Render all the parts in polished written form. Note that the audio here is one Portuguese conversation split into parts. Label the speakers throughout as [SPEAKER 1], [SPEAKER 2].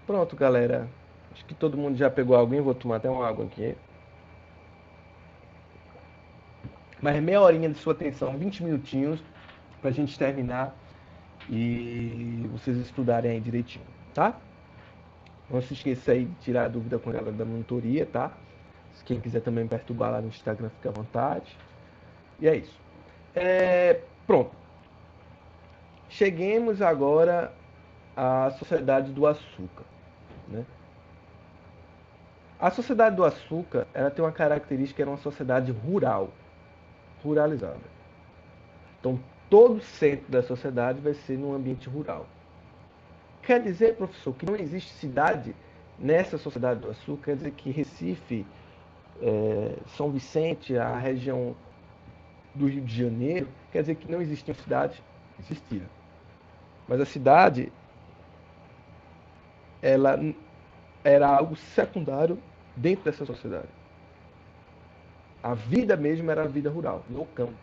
[SPEAKER 1] Pronto, galera. Acho que todo mundo já pegou alguém. Vou tomar até uma água aqui. Mas meia horinha de sua atenção, 20 minutinhos, pra gente terminar e vocês estudarem aí direitinho, tá? Não se esqueça aí de tirar a dúvida com a galera da monitoria, tá? Se quem quiser também me perturbar lá no Instagram, fica à vontade. E é isso. Pronto. Cheguemos agora à Sociedade do Açúcar, né? A Sociedade do Açúcar, ela tem uma característica, era uma sociedade rural, ruralizada. Então, todo o centro da sociedade vai ser num ambiente rural. Quer dizer, professor, que não existe cidade nessa Sociedade do Açúcar? Quer dizer que Recife, São Vicente, a região do Rio de Janeiro, quer dizer que não existiam cidades? Existia. Mas a cidade, ela era algo secundário dentro dessa sociedade. A vida mesmo era a vida rural, no campo.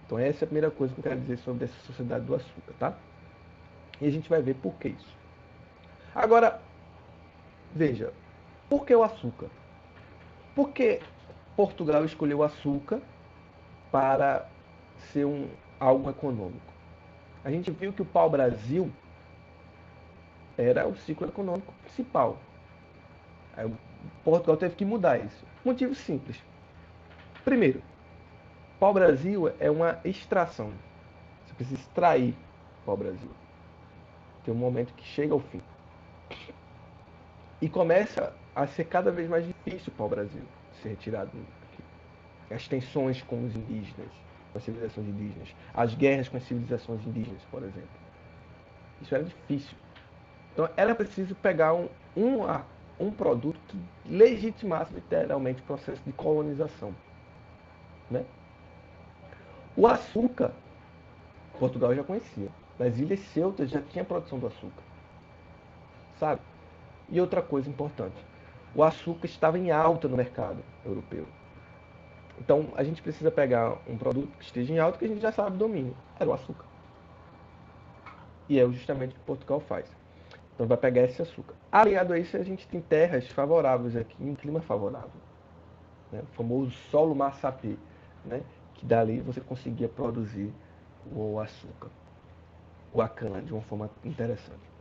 [SPEAKER 1] Então essa é a primeira coisa que eu quero dizer sobre essa Sociedade do Açúcar, tá? E a gente vai ver por que isso. Agora, veja, por que o açúcar? Por que Portugal escolheu o açúcar para ser algo econômico? A gente viu que o pau-brasil era o ciclo econômico principal. Aí Portugal teve que mudar isso. Motivo simples. Primeiro, pau-brasil é uma extração. Você precisa extrair pau-brasil. Tem um momento que chega ao fim. E começa a ser cada vez mais difícil o pau-brasil ser retirado aqui. As tensões com os indígenas, com as civilizações indígenas, as guerras com as civilizações indígenas, por exemplo. Isso era difícil. Então era preciso pegar um produto que legitimasse literalmente o processo de colonização. Né? O açúcar, Portugal já conhecia. Nas ilhas celtas já tinha produção do açúcar. Sabe? E outra coisa importante, o açúcar estava em alta no mercado europeu. Então a gente precisa pegar um produto que esteja em alta que a gente já sabe o domínio. Era o açúcar. E é justamente o que Portugal faz. Então vai pegar esse açúcar. Aliado a isso, a gente tem terras favoráveis aqui, um clima favorável. Né? O famoso solo massapê, né? Que dali você conseguia produzir o açúcar, o a cana, de uma forma interessante.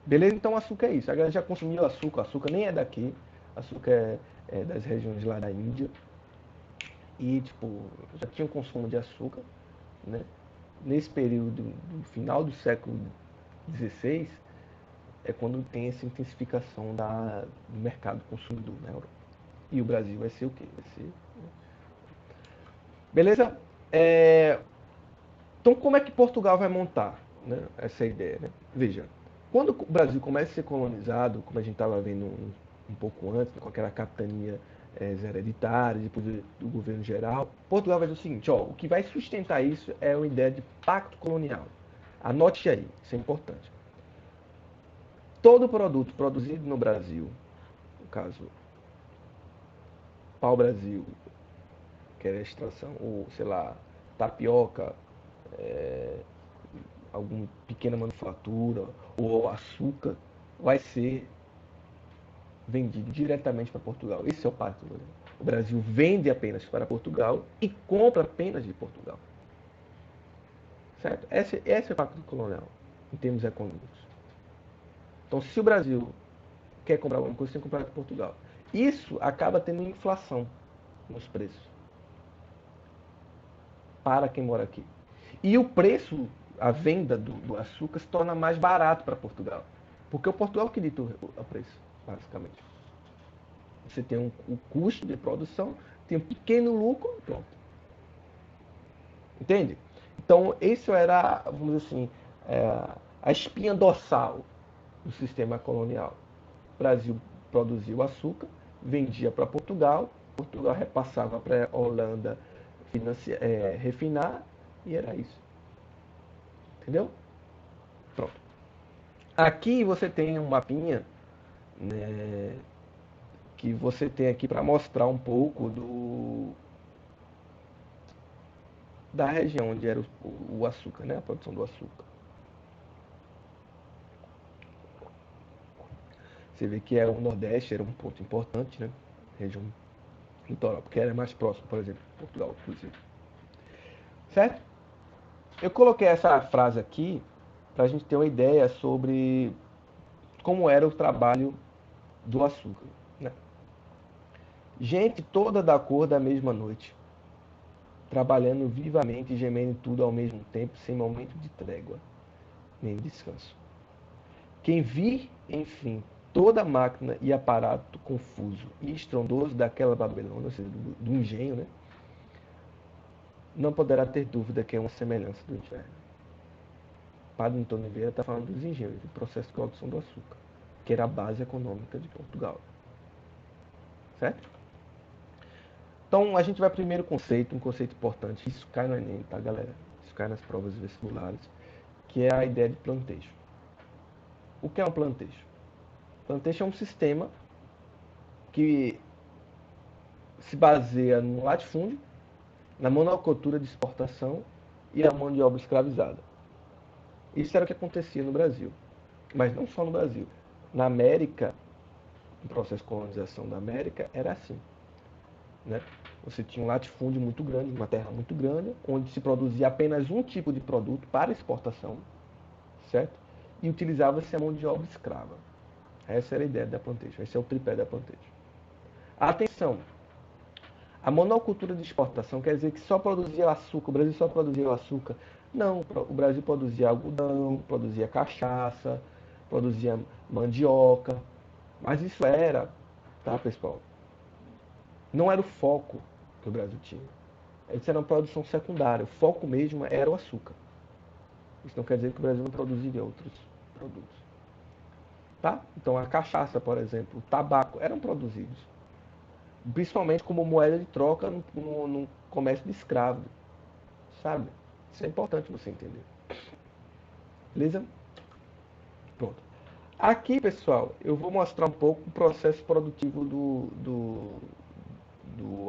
[SPEAKER 1] Beleza? Então o açúcar é isso. A galera já consumiu açúcar, o açúcar nem é daqui, açúcar é das regiões lá da Índia. E, tipo, já tinha um consumo de açúcar, né? Nesse período do final do século XVI, é quando tem essa intensificação do mercado consumidor na Europa. E o Brasil vai ser o quê? Vai ser... Beleza? Então, como é que Portugal vai montar, né, essa ideia? Né? Veja, quando o Brasil começa a ser colonizado, como a gente estava vendo um pouco antes, com aquela capitania hereditária, depois do governo geral, Portugal vai dizer o seguinte, ó, o que vai sustentar isso é uma ideia de pacto colonial. Anote aí, isso é importante. Todo produto produzido no Brasil, no caso, pau-brasil, que é a extração, ou sei lá, tapioca, alguma pequena manufatura ou açúcar, vai ser vendido diretamente para Portugal. Esse é o pacto. O Brasil vende apenas para Portugal e compra apenas de Portugal. Certo? Esse é o pacto colonial, em termos econômicos. Então, se o Brasil quer comprar alguma coisa, tem que comprar de Portugal. Isso acaba tendo inflação nos preços para quem mora aqui. E o preço, a venda do açúcar se torna mais barato para Portugal. Porque o Portugal que dita o preço, basicamente. Você tem o custo de produção, tem um pequeno lucro, pronto. Entende? Então, isso era, vamos dizer assim, a espinha dorsal do sistema colonial. O Brasil produziu açúcar, vendia para Portugal, Portugal repassava para a Holanda refinar, e era isso. Entendeu? Pronto. Aqui você tem um mapinha, né, que você tem aqui para mostrar um pouco da região onde era o açúcar, né, a produção do açúcar. Você vê que o Nordeste era um ponto importante, né? Região litoral, porque era mais próximo, por exemplo, de Portugal, inclusive. Certo? Eu coloquei essa frase aqui para a gente ter uma ideia sobre como era o trabalho do açúcar. Né? Gente toda da cor da mesma noite, trabalhando vivamente e gemendo tudo ao mesmo tempo, sem momento de trégua, nem descanso. Quem vir, enfim, toda a máquina e aparato confuso e estrondoso daquela Babilônia, ou seja, do engenho, né? Não poderá ter dúvida que é uma semelhança do inferno. Padre Antônio Vieira está falando dos engenhos, do processo de produção do açúcar, que era a base econômica de Portugal. Certo? Então, a gente vai primeiro conceito, um conceito importante, isso cai no Enem, tá, galera? Isso cai nas provas vestibulares, que é a ideia de plantejo. O que é um plantejo? Plantejo é um sistema que se baseia no latifúndio, na monocultura de exportação e a mão de obra escravizada. Isso era o que acontecia no Brasil, mas não só no Brasil. Na América, o processo de colonização da América era assim. Né? Você tinha um latifúndio muito grande, uma terra muito grande, onde se produzia apenas um tipo de produto para exportação, certo? E utilizava-se a mão de obra escrava. Essa era a ideia da plantation, esse é o tripé da plantation. Atenção! A monocultura de exportação quer dizer que só produzia açúcar, o Brasil só produzia o açúcar. Não, o Brasil produzia algodão, produzia cachaça, produzia mandioca, mas isso era, tá, pessoal? Não era o foco que o Brasil tinha. Isso era uma produção secundária. O foco mesmo era o açúcar. Isso não quer dizer que o Brasil não produzia outros produtos. Tá? Então a cachaça, por exemplo, o tabaco eram produzidos. Principalmente como moeda de troca no comércio de escravo. Sabe? Isso é importante você entender. Beleza? Pronto. Aqui, pessoal, eu vou mostrar um pouco o processo produtivo do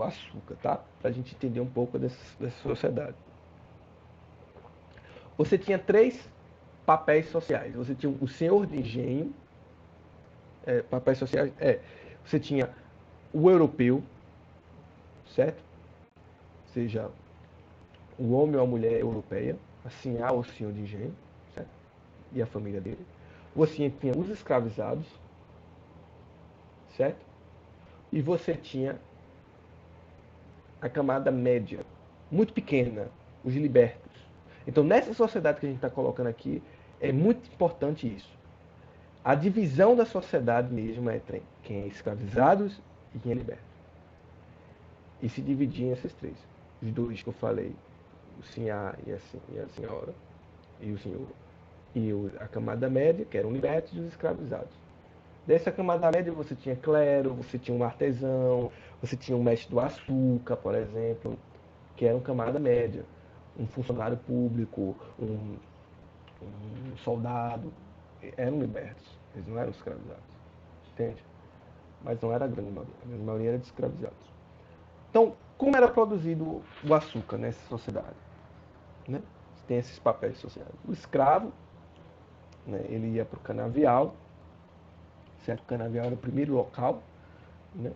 [SPEAKER 1] açúcar, tá? Para a gente entender um pouco dessa sociedade. Você tinha três papéis sociais. Você tinha o senhor de engenho, papéis sociais, você tinha o europeu, certo? Ou seja, o homem ou a mulher europeia, assim há o senhor de engenho, certo? E a família dele. Você tinha os escravizados, certo? E você tinha a camada média, muito pequena, os libertos. Então, nessa sociedade que a gente está colocando aqui, é muito importante isso. A divisão da sociedade mesmo é entre quem é escravizados e quem é liberto. E se dividir em esses três. Os dois que eu falei, o senhor e a senhora, e o senhor. E a camada média, que eram libertos, e os escravizados. Dessa camada média você tinha clero, você tinha um artesão, você tinha um mestre do açúcar, por exemplo, que era uma camada média. Um funcionário público, um soldado, eram libertos, eles não eram escravizados. Entende? Mas não era a grande maioria era de escravizados. Então, como era produzido o açúcar nessa sociedade? Né? Tem esses papéis sociais. O escravo, né, ele ia para o canavial, certo? O canavial era o primeiro local, né?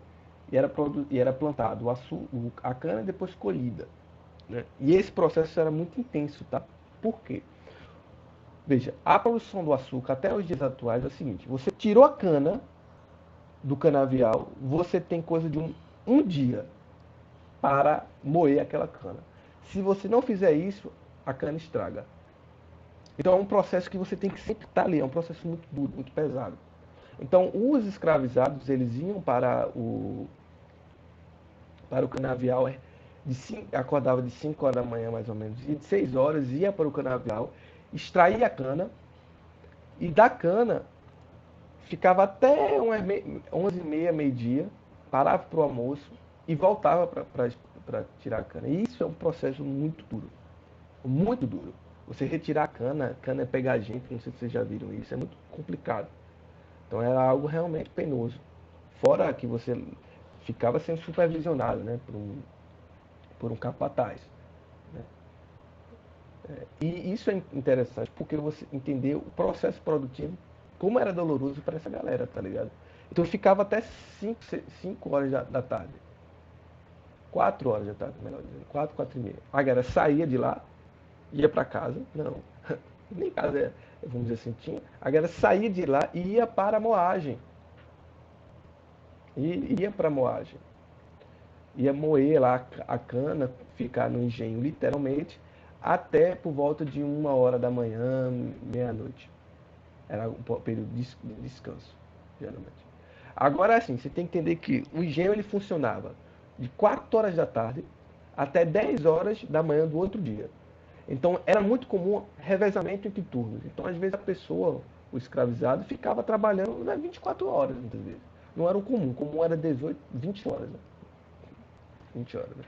[SPEAKER 1] E era plantado a cana e depois colhida. Né? E esse processo era muito intenso, tá? Por quê? Veja, a produção do açúcar até os dias atuais é o seguinte: você tirou a cana do canavial, você tem coisa de um dia para moer aquela cana. Se você não fizer isso, a cana estraga. Então é um processo que você tem que sempre estar ali, é um processo muito duro, muito pesado. Então os escravizados, eles iam para o canavial, acordava de 5 horas da manhã mais ou menos, e de 6 horas ia para o canavial, extraía a cana, e da cana ficava até 11h30, meio-dia, parava para o almoço e voltava para tirar a cana. E isso é um processo muito duro. Muito duro. Você retirar a cana é pegar gente, não sei se vocês já viram isso, é muito complicado. Então era algo realmente penoso. Fora que você ficava sendo supervisionado, né, por um capataz. Né? E isso é interessante porque você entendeu o processo produtivo, como era doloroso para essa galera, tá ligado? Então ficava até 5 horas da tarde. 4 horas da tarde, melhor dizendo. 4, 4 e meia. A galera saía de lá, ia para casa. Não, nem casa, vamos dizer assim, tinha. A galera saía de lá e ia para a moagem. E ia para a moagem. Ia moer lá a cana, ficar no engenho literalmente, até por volta de 1 hora da manhã, meia-noite. Era um período de descanso, geralmente. Agora, assim, você tem que entender que o engenho ele funcionava de 4 horas da tarde até 10 horas da manhã do outro dia. Então, era muito comum revezamento entre turnos. Então, às vezes, a pessoa, o escravizado, ficava trabalhando 24 horas, muitas vezes. Não era o comum. O comum era 18, 20 horas. Né? 20 horas. Né?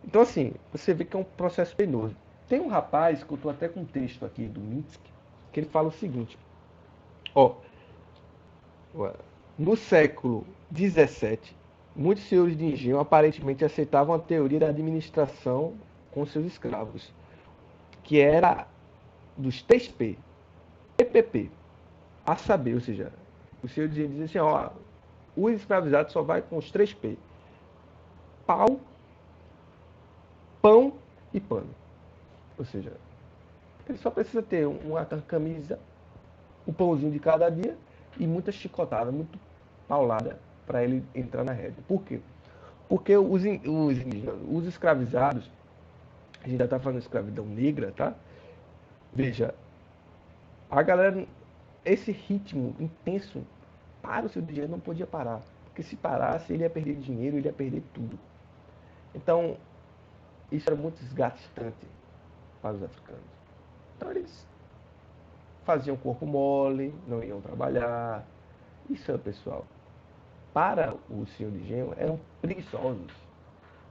[SPEAKER 1] Então, assim, você vê que é um processo penoso. Tem um rapaz, que eu estou até com um texto aqui do Minsk, que ele fala o seguinte: ó, no século XVII, muitos senhores de engenho aparentemente aceitavam a teoria da administração com seus escravos, que era dos 3P, PPP, a saber, ou seja, o senhor dizia assim, ó, o escravizado só vai com os 3P, pau, pão e pano. Ou seja, ele só precisa ter uma camisa, um pãozinho de cada dia e muita chicotada, muito paulada para ele entrar na rédea. Por quê? Porque os escravizados, a gente já está falando de escravidão negra, tá? Veja, a galera, esse ritmo intenso para o seu dinheiro não podia parar. Porque se parasse, ele ia perder dinheiro, ele ia perder tudo. Então, isso era muito desgastante para os africanos. Então, eles faziam corpo mole, não iam trabalhar. Isso, pessoal, para o senhor de engenho, eram preguiçosos,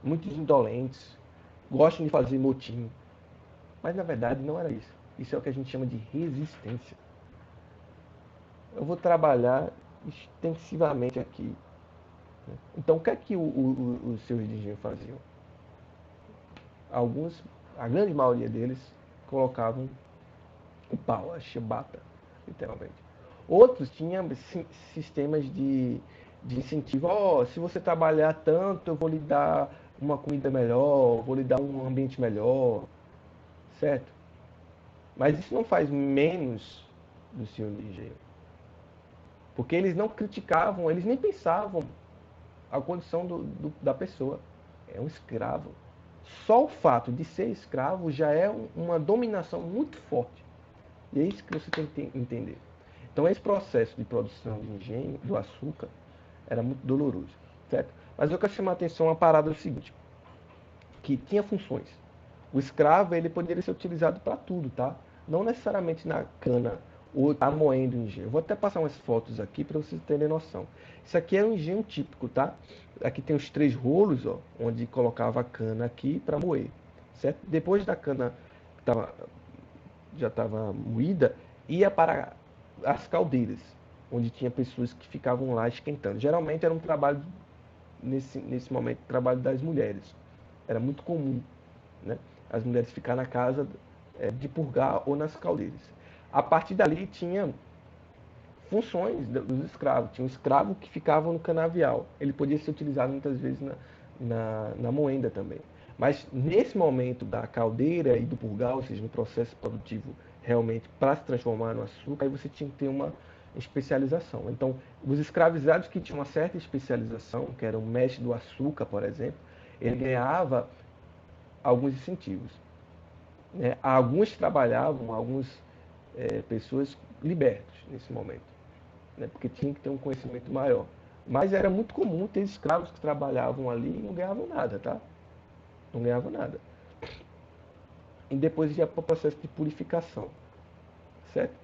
[SPEAKER 1] muitos indolentes, gostam de fazer motim. Mas, na verdade, não era isso. Isso é o que a gente chama de resistência. Eu vou trabalhar extensivamente aqui. Então, o que é que os seus de engenho faziam? Alguns, a grande maioria deles, colocavam o pau, a chibata, literalmente. Outros tinham sistemas de incentivo. Oh, se você trabalhar tanto, eu vou lhe dar uma comida melhor, vou lhe dar um ambiente melhor, certo? Mas isso não faz menos do senhor de engenho. Porque eles não criticavam, eles nem pensavam a condição da pessoa. É um escravo. Só o fato de ser escravo já é uma dominação muito forte. E é isso que você tem que entender. Então, esse processo de produção de engenho, do açúcar, era muito doloroso, certo? Mas eu quero chamar a atenção a uma parada do seguinte, que tinha funções. O escravo, ele poderia ser utilizado para tudo, tá? Não necessariamente na cana ou tá moendo o engenho. Eu vou até passar umas fotos aqui para vocês terem noção. Isso aqui é um engenho típico, tá? Aqui tem os 3 rolos, ó, onde colocava a cana aqui para moer, certo? Depois da cana já estava moída, ia para as caldeiras, onde tinha pessoas que ficavam lá esquentando. Geralmente era um trabalho, nesse momento, trabalho das mulheres. Era muito comum, né? As mulheres ficar na casa de purgar ou nas caldeiras. A partir dali tinha funções dos escravos. Tinha um escravo que ficava no canavial. Ele podia ser utilizado muitas vezes na moenda também. Mas nesse momento da caldeira e do purgar, ou seja, no processo produtivo realmente para se transformar no açúcar, aí você tinha que ter uma especialização. Então, os escravizados que tinham uma certa especialização, que era o mestre do açúcar, por exemplo, ele ganhava alguns incentivos. Né? Alguns trabalhavam, algumas pessoas libertos nesse momento, né? Porque tinha que ter um conhecimento maior. Mas era muito comum ter escravos que trabalhavam ali e não ganhavam nada, tá? Não ganhavam nada. E depois ia para o processo de purificação, certo?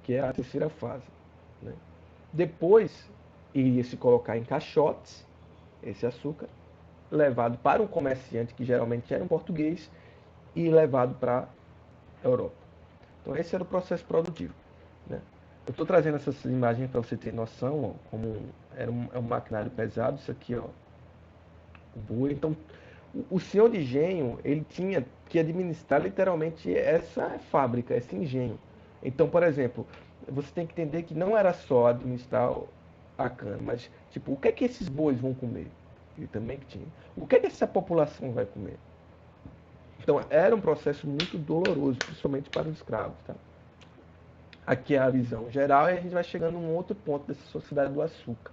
[SPEAKER 1] Que é a terceira fase. Né? Depois iria se colocar em caixotes esse açúcar, levado para um comerciante que geralmente era um português e levado para a Europa. Então esse era o processo produtivo. Né? Eu estou trazendo essas imagens para você ter noção, ó, como é um maquinário pesado, isso aqui, ó, o boi. Então, o senhor de engenho, ele tinha que administrar literalmente essa fábrica, esse engenho. Então, por exemplo, você tem que entender que não era só administrar a cana, mas, tipo, o que é que esses bois vão comer? Ele também que tinha. O que é que essa população vai comer? Então, era um processo muito doloroso, principalmente para os escravos, tá? Aqui é a visão geral e a gente vai chegando num outro ponto dessa sociedade do açúcar,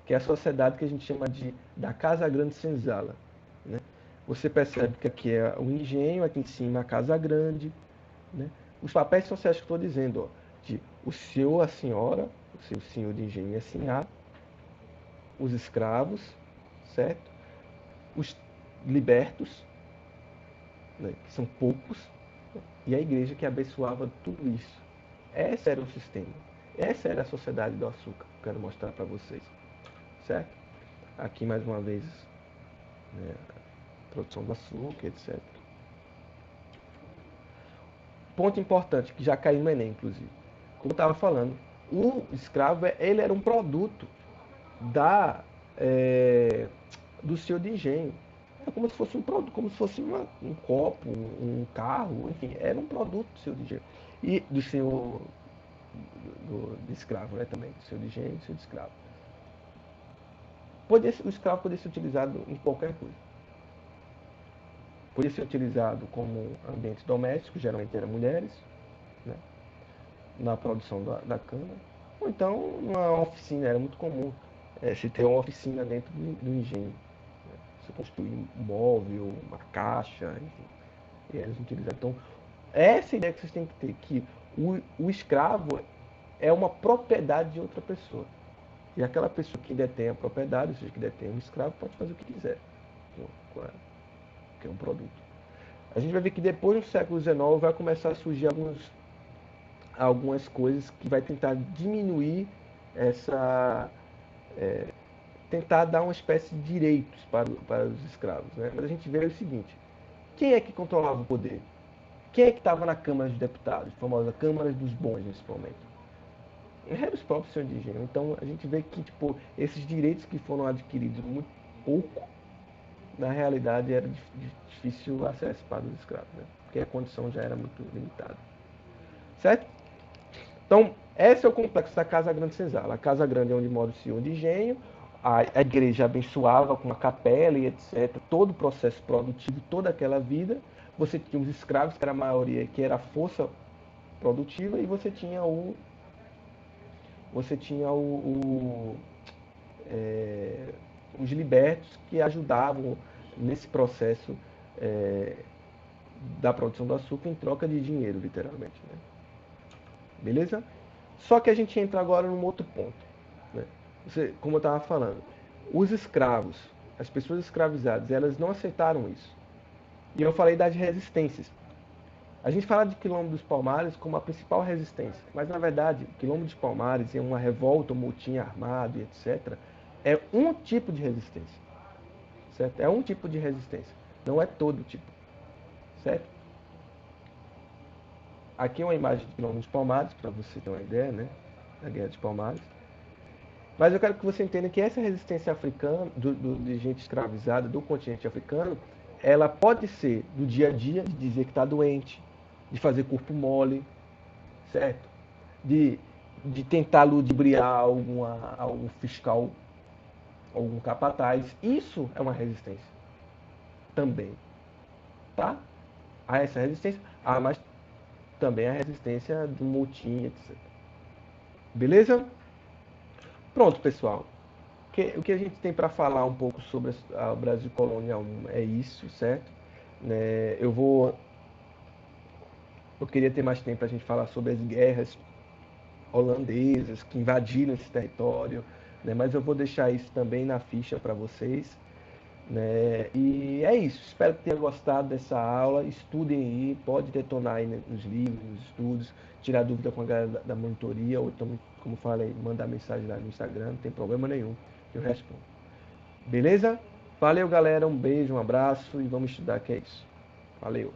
[SPEAKER 1] que é a sociedade que a gente chama de da Casa Grande Senzala, né? Você percebe que aqui é o engenho, aqui em cima a Casa Grande, né? Os papéis sociais que eu estou dizendo, ó, de o senhor, a senhora, o seu senhor de engenho e a senhora, os escravos, certo? Os libertos, né, que são poucos, e a igreja que abençoava tudo isso. Esse era o sistema. Essa era a sociedade do açúcar que eu quero mostrar para vocês, certo? Aqui mais uma vez, né, produção do açúcar, etc. Ponto importante, que já caiu no Enem, inclusive. Como eu estava falando, o escravo, ele era um produto da, é, do senhor de engenho. É como se fosse um produto, como se fosse um copo, um carro, enfim, era um produto do senhor de engenho. E do senhor do escravo, né, também, do senhor de engenho e do senhor de escravo. O escravo poderia ser utilizado em qualquer coisa. Podia ser utilizado como ambiente doméstico, geralmente eram mulheres, né, na produção da cana. Ou então, numa oficina, era muito comum se ter uma oficina dentro do engenho. Né? Você construir um móvel, uma caixa, enfim. E eles utilizavam. Então, essa ideia que vocês têm que ter, que o escravo é uma propriedade de outra pessoa. E aquela pessoa que detém a propriedade, ou seja, que detém um escravo, pode fazer o que quiser que é um produto. A gente vai ver que depois do século XIX vai começar a surgir algumas coisas que vai tentar diminuir essa... É, tentar dar uma espécie de direitos para os escravos. Né? Mas a gente vê o seguinte, quem é que controlava o poder? Quem é que estava na Câmara dos Deputados, a famosa Câmara dos Bons, principalmente? Eram os próprios senhores de engenho. Então a gente vê que tipo, esses direitos que foram adquiridos muito pouco, na realidade era difícil acesso para os escravos, né? Porque a condição já era muito limitada. Certo? Então, esse é o complexo da Casa Grande Senzala. A Casa Grande é onde mora o senhor de engenho, a igreja abençoava com a capela e etc. Todo o processo produtivo, toda aquela vida. Você tinha os escravos, que era a maioria, que era a força produtiva, e você tinha os libertos que ajudavam nesse processo é, da produção do açúcar em troca de dinheiro, literalmente. Né? Beleza? Só que a gente entra agora num outro ponto. Né? Como eu estava falando, os escravos, as pessoas escravizadas, elas não aceitaram isso. E eu falei das resistências. A gente fala de Quilombo dos Palmares como a principal resistência, mas na verdade, o Quilombo dos Palmares é uma revolta, um motim armado e etc. É um tipo de resistência, certo? É um tipo de resistência, não é todo tipo, certo? Aqui é uma imagem de Quilombo dos Palmares, para você ter uma ideia, né? Da Guerra dos Palmares. Mas eu quero que você entenda que essa resistência africana, de gente escravizada do continente africano, ela pode ser do dia a dia, de dizer que está doente, de fazer corpo mole, certo? De, de tentar ludibriar algum fiscal, algum capataz. Isso é uma resistência também, tá? Há essa resistência, mas também a resistência do motim, etc. Beleza? Pronto, pessoal. O que a gente tem para falar um pouco sobre o Brasil colonial é isso, certo? Né, eu queria ter mais tempo para a gente falar sobre as guerras holandesas que invadiram esse território, né, mas eu vou deixar isso também na ficha para vocês. Né, e é isso, espero que tenham gostado dessa aula. Estudem aí, pode detonar aí nos livros, nos estudos, tirar dúvida com a galera da monitoria, ou então, como falei, mandar mensagem lá no Instagram, não tem problema nenhum, eu respondo. Beleza? Valeu, galera. Um beijo, um abraço e vamos estudar que é isso. Valeu.